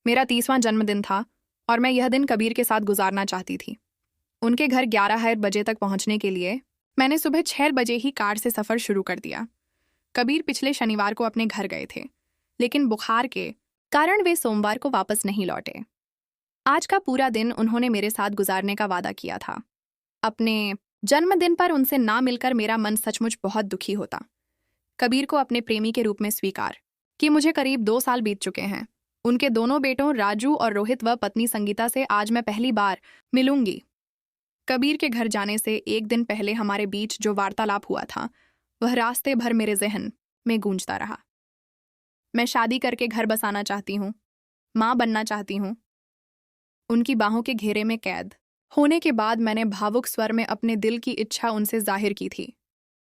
मेरा 30वां जन्मदिन था और मैं यह दिन कबीर के साथ गुजारना चाहती थी। उनके घर 11 बजे तक पहुंचने के लिए मैंने सुबह 6 बजे ही कार से सफ़र शुरू कर दिया। कबीर पिछले शनिवार को अपने घर गए थे, लेकिन बुखार के कारण वे सोमवार को वापस नहीं लौटे। आज का पूरा दिन उन्होंने मेरे साथ गुजारने का वादा किया था। अपने जन्मदिन पर उनसे ना मिलकर मेरा मन सचमुच बहुत दुखी होता। कबीर को अपने प्रेमी के रूप में स्वीकार कि मुझे करीब 2 साल बीत चुके हैं। उनके दोनों बेटों राजू और रोहित व पत्नी संगीता से आज मैं पहली बार मिलूंगी। कबीर के घर जाने से एक दिन पहले हमारे बीच जो वार्तालाप हुआ था, वह रास्ते भर मेरे जहन में गूंजता रहा। मैं शादी करके घर बसाना चाहती हूँ, माँ बनना चाहती हूँ। उनकी बाहों के घेरे में कैद होने के बाद मैंने भावुक स्वर में अपने दिल की इच्छा उनसे जाहिर की थी।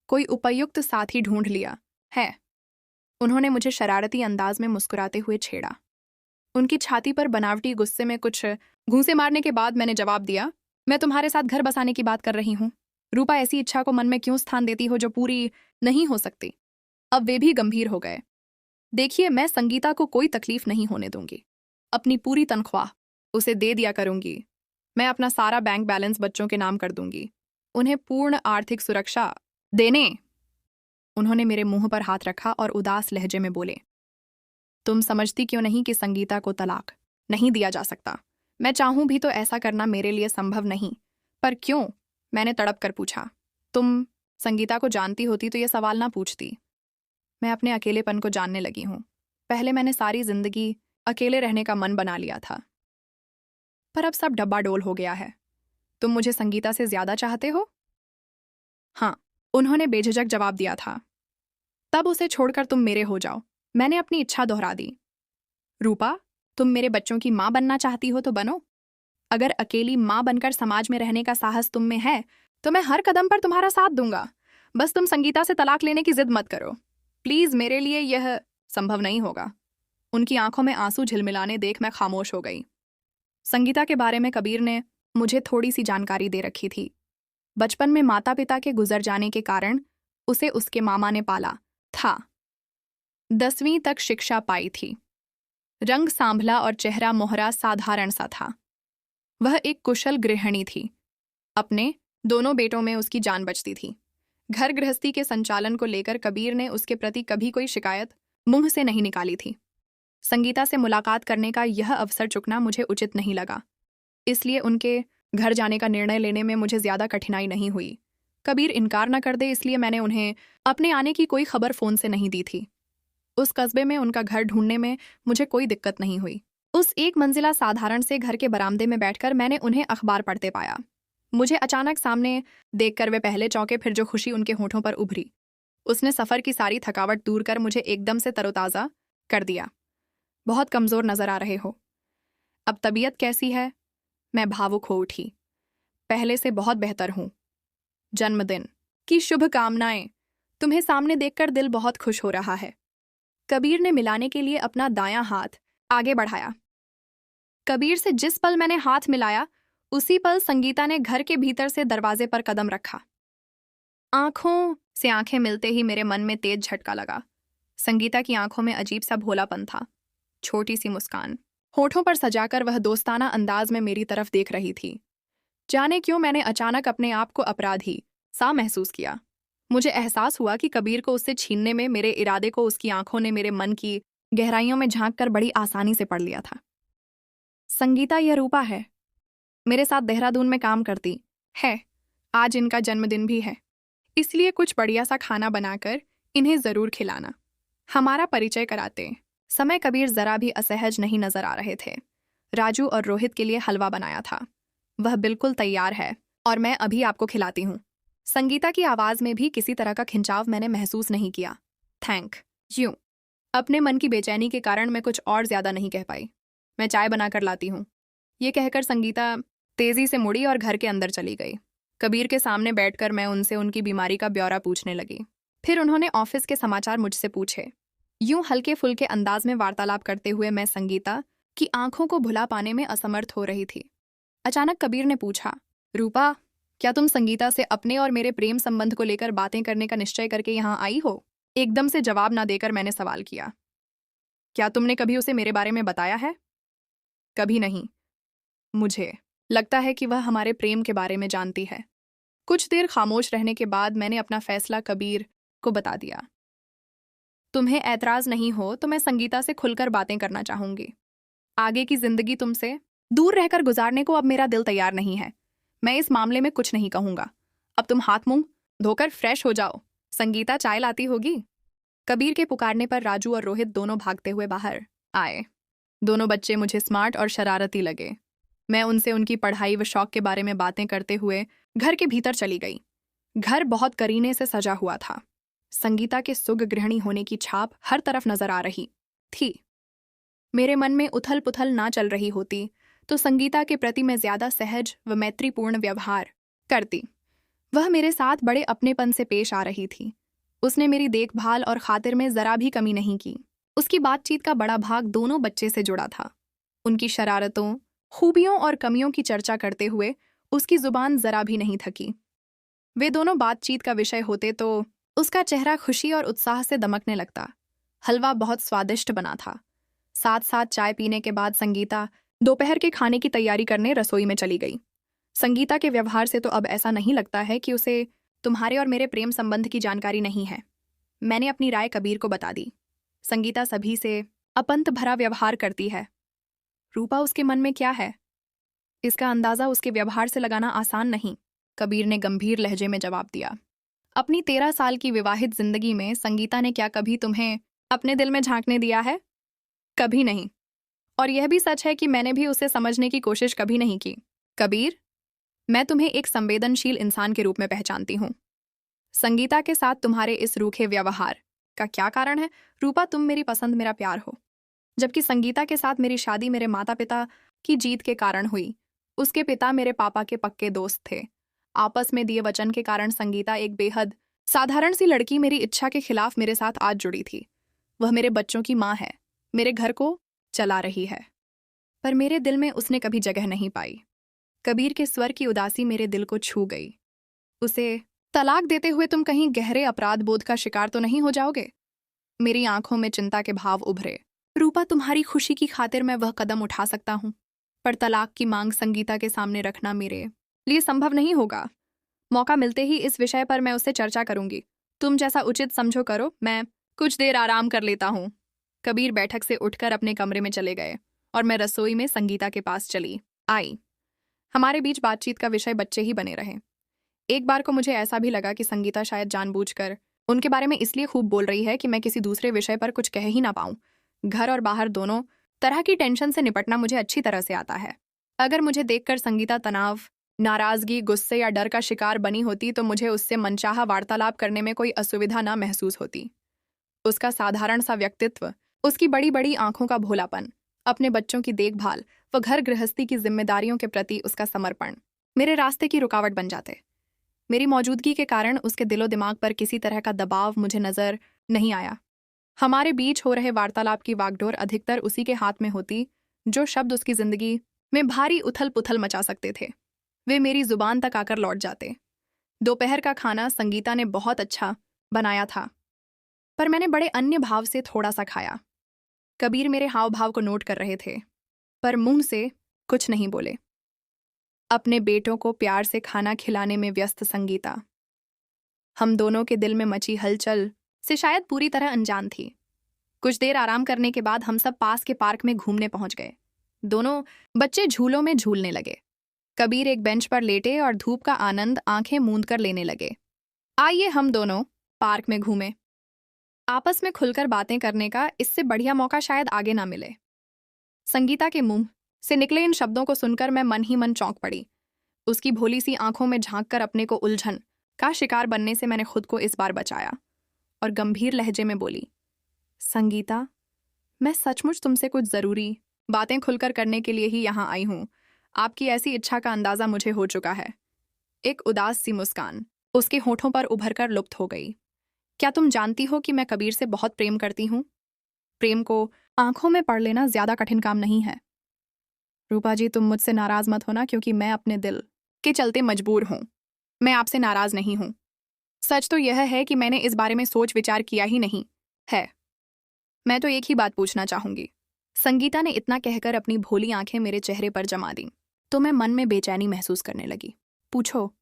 कोई उपयुक्त साथी ढूंढ लिया है, उन्होंने मुझे शरारती अंदाज में मुस्कुराते हुए छेड़ा। उनकी छाती पर बनावटी गुस्से में कुछ घूंसे मारने के बाद मैंने जवाब दिया, मैं तुम्हारे साथ घर बसाने की बात कर रही हूँ। रूपा, ऐसी इच्छा को मन में क्यों स्थान देती हो जो पूरी नहीं हो सकती? अब वे भी गंभीर हो गए। देखिए, मैं संगीता को कोई तकलीफ नहीं होने दूंगी। अपनी पूरी तनख्वाह उसे दे दिया करूंगी। मैं अपना सारा बैंक बैलेंस बच्चों के नाम कर दूंगी, उन्हें पूर्ण आर्थिक सुरक्षा देने। उन्होंने मेरे मुंह पर हाथ रखा और उदास लहजे में बोले, तुम समझती क्यों नहीं कि संगीता को तलाक नहीं दिया जा सकता? मैं चाहूं भी तो ऐसा करना मेरे लिए संभव नहीं। पर क्यों? मैंने तड़प कर पूछा। तुम संगीता को जानती होती तो यह सवाल ना पूछती। मैं अपने अकेलेपन को जानने लगी हूं। पहले मैंने सारी जिंदगी अकेले रहने का मन बना लिया था, पर अब सब डब्बाडोल हो गया है। तुम मुझे संगीता से ज्यादा चाहते हो? हाँ, उन्होंने बेझिझक जवाब दिया था। तब उसे छोड़कर तुम मेरे हो जाओ। मैंने अपनी इच्छा दोहरा दी। रूपा, तुम मेरे बच्चों की माँ बनना चाहती हो तो बनो। अगर अकेली माँ बनकर समाज में रहने का साहस तुम में है तो मैं हर कदम पर तुम्हारा साथ दूंगा। बस तुम संगीता से तलाक लेने की जिद मत करो प्लीज, मेरे लिए यह संभव नहीं होगा। उनकी आंखों में आंसू झिलमिलाने देख मैं खामोश हो गई। संगीता के बारे में कबीर ने मुझे थोड़ी सी जानकारी दे रखी थी। बचपन में माता पिता के गुजर जाने के कारण उसे उसके मामा ने पाला था। 10वीं तक शिक्षा पाई थी। रंग सांभला और चेहरा मोहरा साधारण सा था। वह एक कुशल गृहिणी थी। अपने दोनों बेटों में उसकी जान बचती थी। घर गृहस्थी के संचालन को लेकर कबीर ने उसके प्रति कभी कोई शिकायत मुंह से नहीं निकाली थी। संगीता से मुलाकात करने का यह अवसर चुकना मुझे उचित नहीं लगा, इसलिए उनके घर जाने का निर्णय लेने में मुझे ज्यादा कठिनाई नहीं हुई। कबीर इनकार न कर दे, इसलिए मैंने उन्हें अपने आने की कोई खबर फोन से नहीं दी थी। उस कस्बे में उनका घर ढूंढने में मुझे कोई दिक्कत नहीं हुई। उस एक मंजिला साधारण से घर के बरामदे में बैठकर मैंने उन्हें अखबार पढ़ते पाया। मुझे अचानक सामने देखकर वे पहले चौंके, फिर जो खुशी उनके होठों पर उभरी उसने सफ़र की सारी थकावट दूर कर मुझे एकदम से तरोताज़ा कर दिया। बहुत कमज़ोर नज़र आ रहे हो। अब तबीयत कैसी है? मैं भावुक हो उठी। पहले से बहुत बेहतर हूँ। जन्मदिन की शुभकामनाएं। तुम्हें सामने देखकर दिल बहुत खुश हो रहा है। कबीर ने मिलाने के लिए अपना दायां हाथ आगे बढ़ाया। कबीर से जिस पल मैंने हाथ मिलाया उसी पल संगीता ने घर के भीतर से दरवाजे पर कदम रखा। आंखों से आंखें मिलते ही मेरे मन में तेज झटका लगा। संगीता की आंखों में अजीब सा भोलापन था। छोटी सी मुस्कान होठों पर सजाकर वह दोस्ताना अंदाज में मेरी तरफ देख रही थी। जाने क्यों मैंने अचानक अपने आप को अपराधी सा महसूस किया। मुझे एहसास हुआ कि कबीर को उससे छीनने में मेरे इरादे को उसकी आंखों ने मेरे मन की गहराइयों में झांककर बड़ी आसानी से पढ़ लिया था। संगीता यह रूपा है, मेरे साथ देहरादून में काम करती है। आज इनका जन्मदिन भी है, इसलिए कुछ बढ़िया सा खाना बनाकर इन्हें जरूर खिलाना। हमारा परिचय कराते समय कबीर जरा भी असहज नहीं नजर आ रहे थे। राजू और रोहित के लिए हलवा बनाया था, वह बिल्कुल तैयार है और मैं अभी आपको खिलाती हूँ। संगीता की आवाज में भी किसी तरह का खिंचाव मैंने महसूस नहीं किया। Thank you. अपने मन की बेचैनी के कारण मैं कुछ और ज्यादा नहीं कह पाई। मैं चाय बनाकर लाती हूँ। ये कहकर संगीता तेजी से मुड़ी और घर के अंदर चली गई। कबीर के सामने बैठकर मैं उनसे उनकी बीमारी का ब्यौरा पूछने लगी। फिर उन्होंने ऑफिस के समाचार मुझसे पूछे। यूं हल्के फुल्के अंदाज में वार्तालाप करते हुए मैं संगीता की आंखों को भुला पाने में असमर्थ हो रही थी। अचानक कबीर ने पूछा, रूपा, क्या तुम संगीता से अपने और मेरे प्रेम संबंध को लेकर बातें करने का निश्चय करके यहाँ आई हो? एकदम से जवाब ना देकर मैंने सवाल किया, क्या तुमने कभी उसे मेरे बारे में बताया है? कभी नहीं। मुझे लगता है कि वह हमारे प्रेम के बारे में जानती है। कुछ देर खामोश रहने के बाद मैंने अपना फैसला कबीर को बता दिया। तुम्हें ऐतराज नहीं हो तो मैं संगीता से खुलकर बातें करना चाहूंगी। आगे की जिंदगी तुमसे दूर रहकर गुजारने को अब मेरा दिल तैयार नहीं है। मैं इस मामले में कुछ नहीं कहूंगा। अब तुम हाथ मुंह धोकर फ्रेश हो जाओ। संगीता चाय लाती होगी। कबीर के पुकारने पर राजू और रोहित दोनों भागते हुए बाहर आए। दोनों बच्चे मुझे स्मार्ट और शरारती लगे। मैं उनसे उनकी पढ़ाई व शौक के बारे में बातें करते हुए घर के भीतर चली गई। घर बहुत करीने से सजा हुआ था। संगीता के सुग गृहिणी होने की छाप हर तरफ नजर आ रही थी। मेरे मन में उथल पुथल ना चल रही होती तो संगीता के प्रति मैं ज्यादा सहज व मैत्रीपूर्ण व्यवहार करती। वह मेरे साथ बड़े अपनेपन से पेश आ रही थी। उसने मेरी देखभाल और खातिर में जरा भी कमी नहीं की। उसकी बातचीत का बड़ा भाग दोनों बच्चे से जुड़ा था। उनकी शरारतों, खूबियों और कमियों की चर्चा करते हुए उसकी जुबान जरा भी नहीं थकी। वे दोनों बातचीत का विषय होते तो उसका चेहरा खुशी और उत्साह से दमकने लगता। हलवा बहुत स्वादिष्ट बना था। साथ साथ चाय पीने के बाद संगीता दोपहर के खाने की तैयारी करने रसोई में चली गई। संगीता के व्यवहार से तो अब ऐसा नहीं लगता है कि उसे तुम्हारे और मेरे प्रेम संबंध की जानकारी नहीं है। मैंने अपनी राय कबीर को बता दी। संगीता सभी से अपंत भरा व्यवहार करती है। रूपा उसके मन में क्या है, इसका अंदाजा उसके व्यवहार से लगाना आसान नहीं। कबीर ने गंभीर लहजे में जवाब दिया। अपनी 13 साल की विवाहित जिंदगी में संगीता ने क्या कभी तुम्हें अपने दिल में झांकने दिया है? कभी नहीं। और यह भी सच है कि मैंने भी उसे समझने की कोशिश कभी नहीं की। कबीर, मैं तुम्हें एक संवेदनशील इंसान के रूप में पहचानती हूँ। संगीता के साथ तुम्हारे इस रूखे व्यवहार का क्या कारण है? रूपा, तुम मेरी पसंद, मेरा प्यार हो, जबकि संगीता के साथ मेरी शादी मेरे माता पिता की जीत के कारण हुई। उसके पिता मेरे पापा के पक्के दोस्त थे। आपस में दिए वचन के कारण संगीता, एक बेहद साधारण सी लड़की, मेरी इच्छा के खिलाफ मेरे साथ आज जुड़ी थी। वह मेरे बच्चों की माँ है, मेरे घर को चला रही है, पर मेरे दिल में उसने कभी जगह नहीं पाई। कबीर के स्वर की उदासी मेरे दिल को छू गई। उसे तलाक देते हुए तुम कहीं गहरे अपराध बोध का शिकार तो नहीं हो जाओगे? मेरी आंखों में चिंता के भाव उभरे। रूपा, तुम्हारी खुशी की खातिर मैं वह कदम उठा सकता हूँ, पर तलाक की मांग संगीता के सामने रखना मेरे लिए संभव नहीं होगा। मौका मिलते ही इस विषय पर मैं उससे चर्चा करूंगी। तुम जैसा उचित समझो करो, मैं कुछ देर आराम कर लेता हूँ। कबीर बैठक से उठकर अपने कमरे में चले गए और मैं रसोई में संगीता के पास चली आई। हमारे बीच बातचीत का विषय बच्चे ही बने रहे। एक बार को मुझे ऐसा भी लगा कि संगीता शायद जानबूझकर उनके बारे में इसलिए खूब बोल रही है कि मैं किसी दूसरे विषय पर कुछ कह ही ना पाऊं। घर और बाहर दोनों तरह की टेंशन से निपटना मुझे अच्छी तरह से आता है। अगर मुझे देखकर संगीता तनाव, नाराजगी, गुस्से या डर का शिकार बनी होती तो मुझे उससे मनचाहा वार्तालाप करने में कोई असुविधा ना महसूस होती। उसका साधारण सा व्यक्तित्व, उसकी बड़ी बड़ी आंखों का भोलापन, अपने बच्चों की देखभाल व घर गृहस्थी की जिम्मेदारियों के प्रति उसका समर्पण मेरे रास्ते की रुकावट बन जाते। मेरी मौजूदगी के कारण उसके दिलो दिमाग पर किसी तरह का दबाव मुझे नजर नहीं आया। हमारे बीच हो रहे वार्तालाप की वागडोर अधिकतर उसी के हाथ में होती जो शब्द उसकी जिंदगी में भारी उथल पुथल मचा सकते थे। वे मेरी जुबान तक आकर लौट जाते। दोपहर का खाना संगीता ने बहुत अच्छा बनाया था, पर मैंने बड़े अन्य भाव से थोड़ा सा खाया। कबीर मेरे हाव भाव को नोट कर रहे थे, पर मुंह से कुछ नहीं बोले। अपने बेटों को प्यार से खाना खिलाने में व्यस्त संगीता हम दोनों के दिल में मची हलचल से शायद पूरी तरह अनजान थी। कुछ देर आराम करने के बाद हम सब पास के पार्क में घूमने पहुंच गए। दोनों बच्चे झूलों में झूलने लगे। कबीर एक बेंच पर लेटे और धूप का आनंद आंखें मूंद कर लेने लगे। आइए हम दोनों पार्क में घूमें। आपस में खुलकर बातें करने का इससे बढ़िया मौका शायद आगे ना मिले। संगीता के मुंह से निकले इन शब्दों को सुनकर मैं मन ही मन चौंक पड़ी। उसकी भोली सी आंखों में झांककर अपने को उलझन का शिकार बनने से मैंने खुद को इस बार बचाया और गंभीर लहजे में बोली, संगीता, मैं सचमुच तुमसे कुछ जरूरी बातें खुलकर करने के लिए ही यहाँ आई हूँ। आपकी ऐसी इच्छा का अंदाजा मुझे हो चुका है। एक उदास सी मुस्कान उसके होठों पर उभरकर लुप्त हो गई। क्या तुम जानती हो कि मैं कबीर से बहुत प्रेम करती हूँ? प्रेम को आंखों में पढ़ लेना ज्यादा कठिन काम नहीं है। रूपा जी, तुम मुझसे नाराज मत होना, क्योंकि मैं अपने दिल के चलते मजबूर हूं। मैं आपसे नाराज नहीं हूं। सच तो यह है कि मैंने इस बारे में सोच विचार किया ही नहीं है। मैं तो एक ही बात पूछना चाहूंगी, संगीता ने इतना कहकर अपनी भोली आंखें मेरे चेहरे पर जमा दी तो मैं मन में बेचैनी महसूस करने लगी। पूछो,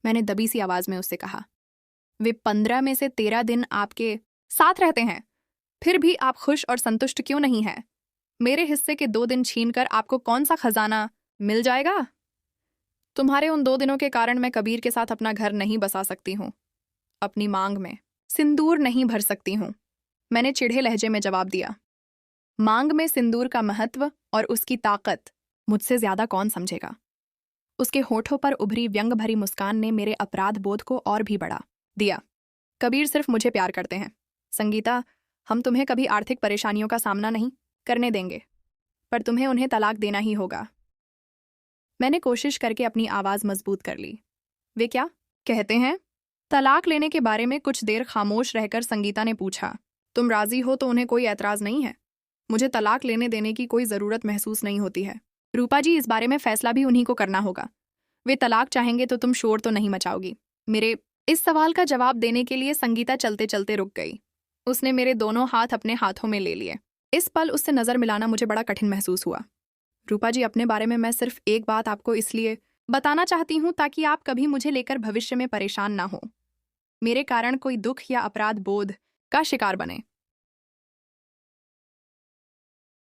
मैंने दबी सी आवाज में उससे कहा। वे 15 में से 13 दिन आपके साथ रहते हैं, फिर भी आप खुश और संतुष्ट क्यों नहीं हैं? मेरे हिस्से के 2 दिन छीनकर आपको कौन सा खजाना मिल जाएगा? तुम्हारे उन 2 दिनों के कारण मैं कबीर के साथ अपना घर नहीं बसा सकती हूँ, अपनी मांग में सिंदूर नहीं भर सकती हूँ, मैंने चिढ़े लहजे में जवाब दिया। मांग में सिंदूर का महत्व और उसकी ताकत मुझसे ज्यादा कौन समझेगा? उसके होठों पर उभरी व्यंग भरी मुस्कान ने मेरे अपराध बोध को और भी बढ़ा दिया। कबीर सिर्फ मुझे प्यार करते हैं संगीता, हम तुम्हें कभी आर्थिक परेशानियों का सामना नहीं करने देंगे, पर तुम्हें उन्हें तलाक देना ही होगा। मैंने कोशिश करके अपनी आवाज मजबूत कर ली। वे क्या कहते हैं? तलाक लेने के बारे में कुछ देर खामोश रहकर संगीता ने पूछा। तुम राजी हो तो उन्हें कोई ऐतराज नहीं है। मुझे तलाक लेने देने की कोई जरूरत महसूस नहीं होती है रूपा जी, इस बारे में फैसला भी उन्हीं को करना होगा। वे तलाक चाहेंगे तो तुम शोर तो नहीं मचाओगी? मेरे इस सवाल का जवाब देने के लिए संगीता चलते चलते रुक गई। उसने मेरे दोनों हाथ अपने हाथों में ले लिए। इस पल उससे नजर मिलाना मुझे बड़ा कठिन महसूस हुआ। रूपा जी, अपने बारे में मैं सिर्फ एक बात आपको इसलिए बताना चाहती हूँ ताकि आप कभी मुझे लेकर भविष्य में परेशान ना हो, मेरे कारण कोई दुख या अपराध बोध का शिकार बने।